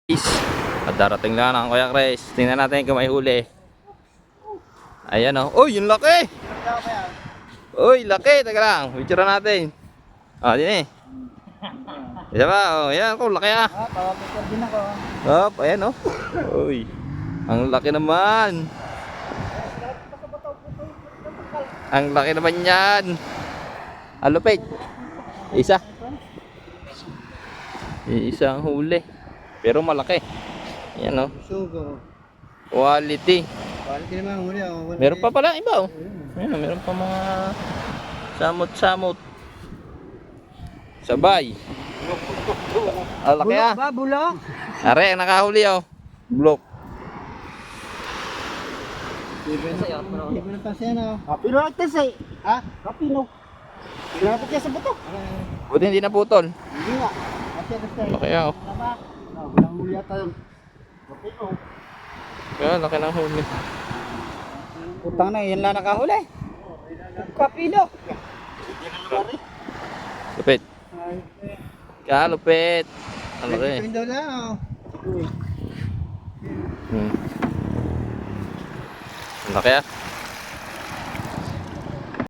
At darating lang ang Kuya Chris. Tingnan natin kung may huli. Ayan o. Uy, yung laki! Uy, laki! Teka lang, picture natin. Din eh. Isa ba? Ayan ko, laki ah. Pawapicture din ako. Hop, ayan o. Uy, ang laki naman. Ang laki naman yan. Alupit. Isa. Isang huli. Pero malaki. Ayan o. Sugo. Quality. Quality naman ang huli. Meron pa pala iba oh. Ayan, meron pa mga samot-samot. Sabay. Ang laki ah. Ba, bulok? Are, ang nakahuli oh. Block. Hindi ko napansin oh. Kapino natin say. Ha? Kapino. Pinapit niya sa buto. Buti hindi naputol. Hindi nga. Kasi ano say. Laki ah oh. Walang huli yata yung kapino. Kaya laki ng huli. Putang na, yan lang nakahuli. Kapino. Lupit. Kalupit. Ang laki. Kapino na oh. Ang laki ah.